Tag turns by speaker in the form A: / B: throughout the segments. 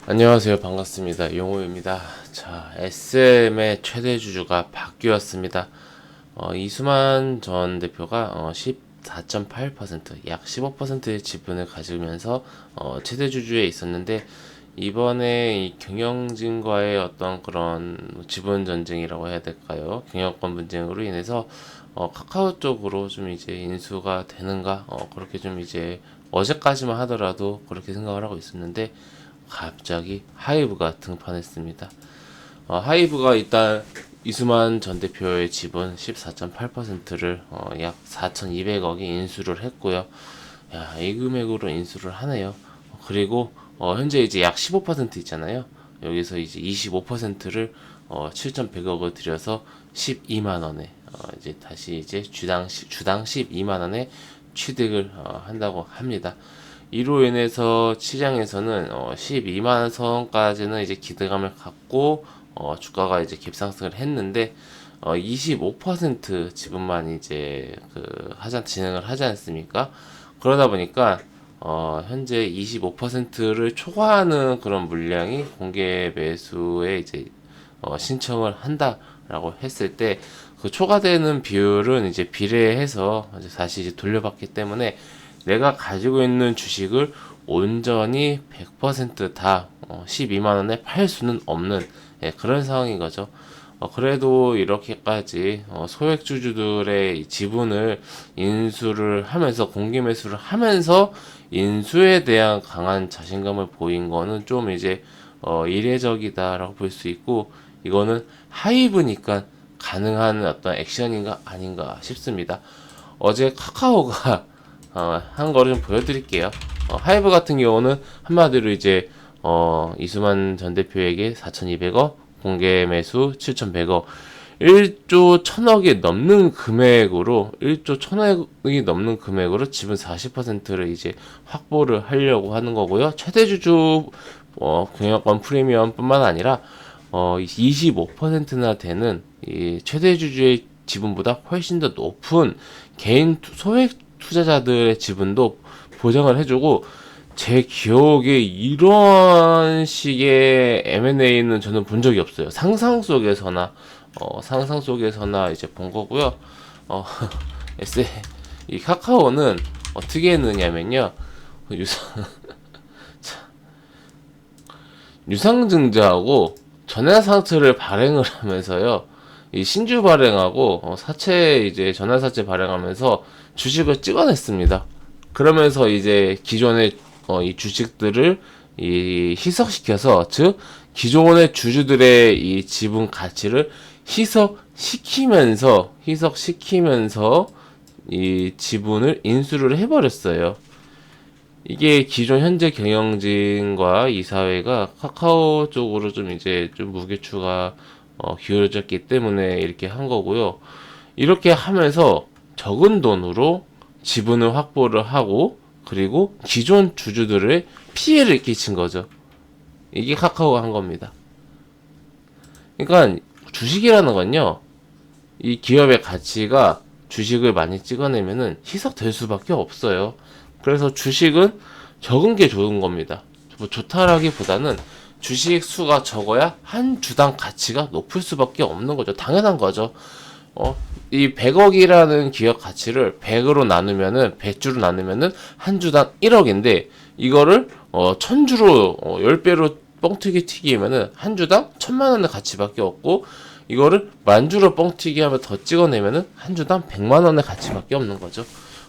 A: 안녕하세요. 반갑습니다. 용호입니다. 자, SM의 최대 주주가 바뀌었습니다. 이수만 전 대표가 14.8%, 약 15%의 지분을 가지면서 최대 주주에 있었는데, 이번에 이 경영진과의 어떤 그런 지분 전쟁이라고 해야 될까요? 경영권 분쟁으로 인해서 카카오 쪽으로 좀 이제 인수가 되는가? 그렇게 좀 이제 어제까지만 하더라도 그렇게 생각을 하고 있었는데, 갑자기 하이브가 등판했습니다. 하이브가 일단 이수만 전 대표의 지분 14.8%를 약 4,200억에 인수를 했고요. 야, 이 금액으로 인수를 하네요. 그리고 현재 이제 약 15% 있잖아요. 여기서 이제 25%를 7,100억을 들여서 12만 원에 이제 다시 이제 주당 12만 원에 취득을 한다고 합니다. 이로 인해서 시장에서는 12만 선까지는 이제 기대감을 갖고 주가가 이제 급상승을 했는데 25% 지분만 이제 진행을 하지 않습니까? 그러다 보니까 현재 25%를 초과하는 그런 물량이 공개 매수에 이제 신청을 한다라고 했을 때 그 초과되는 비율은 이제 비례해서 이제 다시 이제 돌려받기 때문에 내가 가지고 있는 주식을 온전히 100%다 12만 원에 팔 수는 없는 그런 상황인 거죠. 그래도 이렇게까지 소액주주들의 지분을 인수를 하면서 공개 매수를 하면서 인수에 대한 강한 자신감을 보인 거는 좀 이제 이례적이다라고 볼 수 있고, 이거는 하이브니까 가능한 어떤 액션인가 아닌가 싶습니다. 어제 카카오가 한 거를 좀 보여드릴게요. 하이브 같은 경우는 한마디로 이제 이수만 전 대표에게 4,200억, 공개 매수 7,100억, 1조 1000억이 넘는 금액으로 1조 1000억이 넘는 금액으로 지분 40%를 이제 확보를 하려고 하는 거고요. 최대 주주 경영권 프리미엄뿐만 아니라 25%나 되는 이 최대 주주의 지분보다 훨씬 더 높은 개인 소액 투자자들의 지분도 보장을 해주고, 제 기억에 이런 식의 M&A는 저는 본 적이 없어요. 상상 속에서나 이제 본 거고요. 어, 이 카카오는 어떻게 했느냐면요. 유상증자하고 전환사채를 발행을 하면서요. 이 신주 발행하고 사채 이제 전환사채 발행하면서 주식을 찍어냈습니다. 그러면서 이제 기존의 이 주식들을 이 희석시켜서, 즉 기존의 주주들의 이 지분 가치를 희석시키면서 이 지분을 인수를 해버렸어요. 이게 기존 현재 경영진과 이사회가 카카오 쪽으로 좀 이제 좀 무게추가 기울어졌기 때문에 이렇게 한 거고요. 이렇게 하면서 적은 돈으로 지분을 확보를 하고, 그리고 기존 주주들의 피해를 끼친 거죠. 이게 카카오가 한 겁니다. 그러니까 주식이라는 건요, 이 기업의 가치가 주식을 많이 찍어내면은 희석될 수밖에 없어요. 그래서 주식은 적은 게 좋은 겁니다. 뭐 좋다라기보다는 주식 수가 적어야 한 주당 가치가 높을 수밖에 없는 거죠. 당연한 거죠. 이 100억이라는 기업 가치를 100으로 나누면은 100주로 나누면은 한 주당 1억인데, 이거를 1000주로 10배로 뻥튀기 튀기면은 한 주당 1000만 원의 가치밖에 없고, 이거를 만주로 뻥튀기 하면 더 찍어내면은 한 주당 100만 원의 가치밖에 없는 거죠.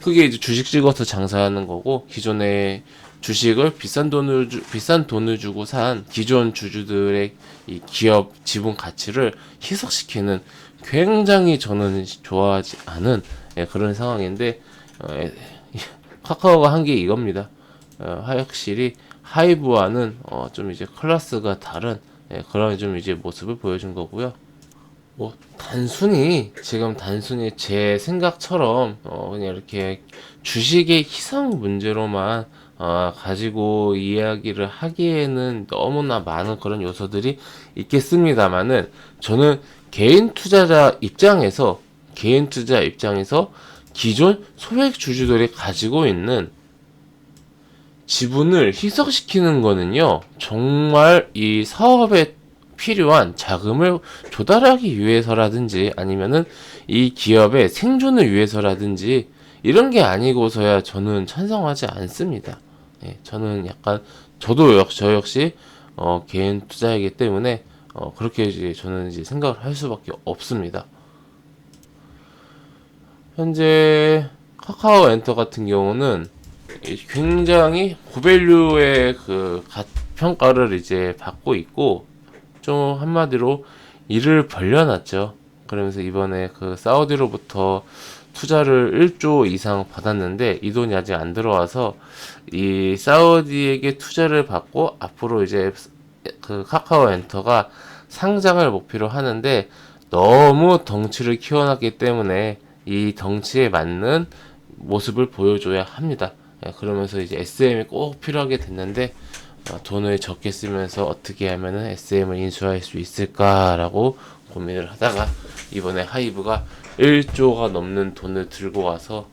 A: 그게 이제 주식 찍어서 장사하는 거고, 기존의 주식을 비싼 돈을 주고 산 기존 주주들의 이 기업 지분 가치를 희석시키는, 굉장히 저는 좋아하지 않은 그런 상황인데, 카카오가 한 게 이겁니다. 확실히 하이브와는 좀 이제 클래스가 다른 그런 좀 이제 모습을 보여준 거고요. 뭐 단순히 제 생각처럼 그냥 이렇게 주식의 희석 문제로만 가지고 이야기를 하기에는 너무나 많은 그런 요소들이 있겠습니다만은, 저는 개인 투자 입장에서 기존 소액 주주들이 가지고 있는 지분을 희석시키는 거는요, 정말 이 사업에 필요한 자금을 조달하기 위해서라든지 아니면은 이 기업의 생존을 위해서라든지 이런 게 아니고서야 저는 찬성하지 않습니다. 예, 저는 약간 저 역시 개인 투자이기 때문에 그렇게 이제 저는 이제 생각을 할 수밖에 없습니다. 현재 카카오 엔터 같은 경우는 굉장히 고밸류의 그 평가를 이제 받고 있고, 좀 한마디로 일을 벌려놨죠. 그러면서 이번에 그 사우디로부터 투자를 1조 이상 받았는데 이 돈이 아직 안 들어와서 이 사우디에게 투자를 받고 앞으로 이제 그 카카오 엔터가 상장을 목표로 하는데, 너무 덩치를 키워놨기 때문에 이 덩치에 맞는 모습을 보여줘야 합니다. 예, 그러면서 이제 SM이 꼭 필요하게 됐는데 돈을 적게 쓰면서 어떻게 하면은 SM을 인수할 수 있을까라고 고민을 하다가 이번에 하이브가 1조가 넘는 돈을 들고 와서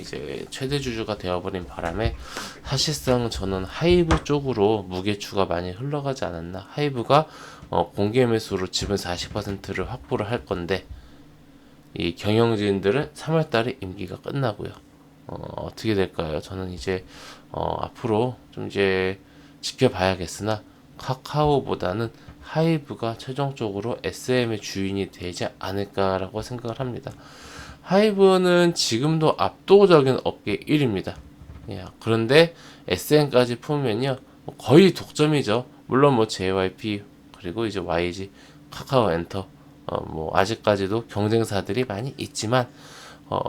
A: 이제 최대 주주가 되어버린 바람에 사실상 저는 하이브 쪽으로 무게추가 많이 흘러가지 않았나. 하이브가 공개 매수로 지분 40%를 확보를 할 건데, 이 경영진들은 3월달에 임기가 끝나고요. 어떻게 될까요? 저는 이제 앞으로 좀 이제 지켜봐야겠으나 카카오보다는 하이브가 최종적으로 SM의 주인이 되지 않을까라고 생각을 합니다. 하이브는 지금도 압도적인 업계 1위입니다. 예, 그런데 SM까지 품으면요 거의 독점이죠. 물론 뭐 JYP 그리고 이제 YG, 카카오 엔터 뭐 아직까지도 경쟁사들이 많이 있지만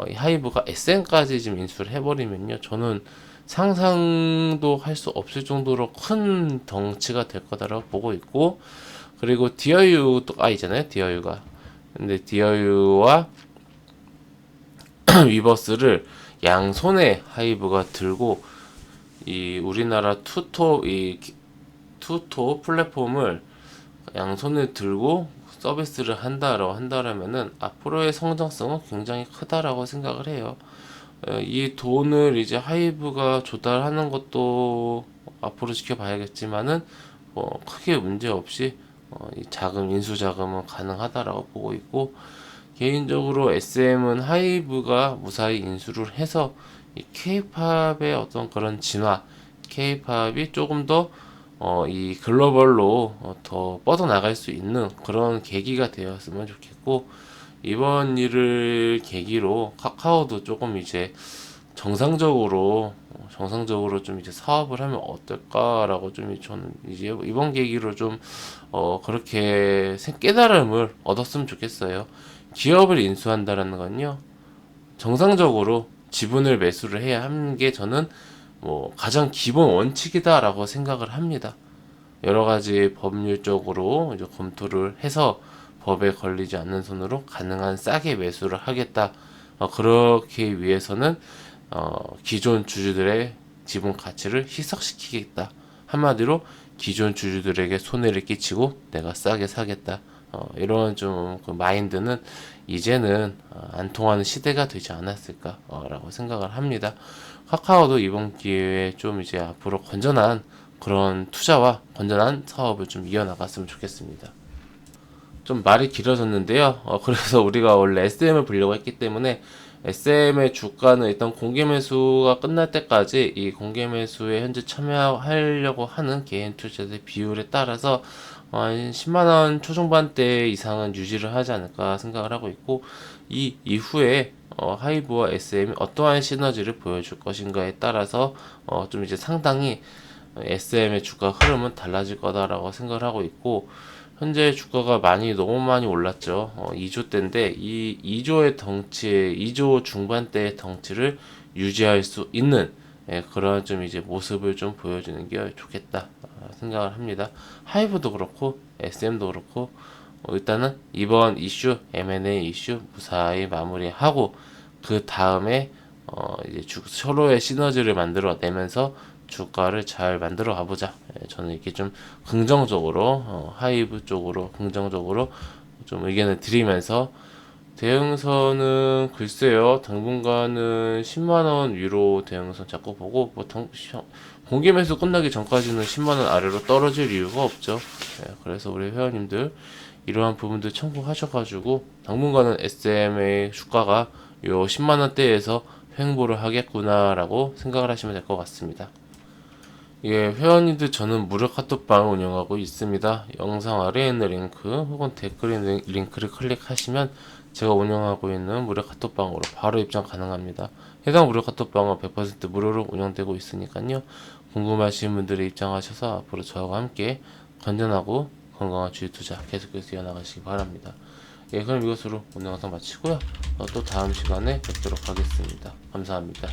A: 이 하이브가 SM까지 지금 인수를 해버리면요, 저는 상상도 할 수 없을 정도로 큰 덩치가 될 거다라고 보고 있고, 그리고 디어유도 있잖아요, 디어유가. 근데 디어유와 위버스를 양손에 하이브가 들고 이 우리나라 투토 플랫폼을 양손에 들고 서비스를 한다라면은 앞으로의 성장성은 굉장히 크다라고 생각을 해요. 이 돈을 이제 하이브가 조달하는 것도 앞으로 지켜봐야겠지만은 크게 문제 없이 이 인수 자금은 가능하다라고 보고 있고, 개인적으로 SM은 하이브가 무사히 인수를 해서 이 K-팝의 어떤 그런 진화, K-팝이 조금 더 이 글로벌로 더 뻗어나갈 수 있는 그런 계기가 되었으면 좋겠고, 이번 일을 계기로 카카오도 조금 이제 정상적으로 좀 이제 사업을 하면 어떨까라고 좀 저는 이제 이번 계기로 좀 그렇게 깨달음을 얻었으면 좋겠어요. 기업을 인수한다라는 건요, 정상적으로 지분을 매수를 해야 하는 게 저는 뭐 가장 기본 원칙이다라고 생각을 합니다. 여러 가지 법률적으로 이제 검토를 해서 법에 걸리지 않는 선으로 가능한 싸게 매수를 하겠다. 그렇게 위해서는 기존 주주들의 지분 가치를 희석시키겠다. 한마디로 기존 주주들에게 손해를 끼치고 내가 싸게 사겠다. 이런 좀 그 마인드는 이제는 안 통하는 시대가 되지 않았을까라고 생각을 합니다. 카카오도 이번 기회에 좀 이제 앞으로 건전한 그런 투자와 건전한 사업을 좀 이어나갔으면 좋겠습니다. 좀 말이 길어졌는데요. 그래서 우리가 원래 SM을 보려고 했기 때문에 SM의 주가는 일단 공개 매수가 끝날 때까지 이 공개 매수에 현재 참여하려고 하는 개인 투자자의 비율에 따라서 한 10만원 초중반대 이상은 유지를 하지 않을까 생각을 하고 있고, 이 이후에 하이브와 SM이 어떠한 시너지를 보여줄 것인가에 따라서 좀 이제 상당히 SM의 주가 흐름은 달라질 거다라고 생각을 하고 있고, 현재 주가가 너무 많이 올랐죠. 2조 대인데 이 2조의 덩치에 2조 중반대의 덩치를 유지할 수 있는 그런 좀 이제 모습을 좀 보여주는 게 좋겠다 생각을 합니다. 하이브도 그렇고 SM도 그렇고 일단은 이번 이슈 M&A 이슈 무사히 마무리하고 그 다음에 이제 서로의 시너지를 만들어 내면서 주가를 잘 만들어 가보자. 저는 이렇게 좀 긍정적으로 하이브 쪽으로 긍정적으로 좀 의견을 드리면서 대응선은 글쎄요, 당분간은 10만원 위로 대응선 잡고 보고, 공개 매수 끝나기 전까지는 10만원 아래로 떨어질 이유가 없죠. 네, 그래서 우리 회원님들 이러한 부분들 참고하셔가지고 당분간은 SM의 주가가 요 10만원대에서 횡보를 하겠구나라고 생각을 하시면 될 것 같습니다. 예, 회원님들 저는 무료 카톡방을 운영하고 있습니다. 영상 아래에 있는 링크 혹은 댓글에 있는 링크를 클릭하시면 제가 운영하고 있는 무료 카톡방으로 바로 입장 가능합니다. 해당 무료 카톡방은 100% 무료로 운영되고 있으니까요. 궁금하신 분들이 입장하셔서 앞으로 저와 함께 건전하고 건강한 주식 투자 계속해서 이어나가시기 바랍니다. 예, 그럼 이것으로 오늘 영상 마치고요. 또 다음 시간에 뵙도록 하겠습니다. 감사합니다.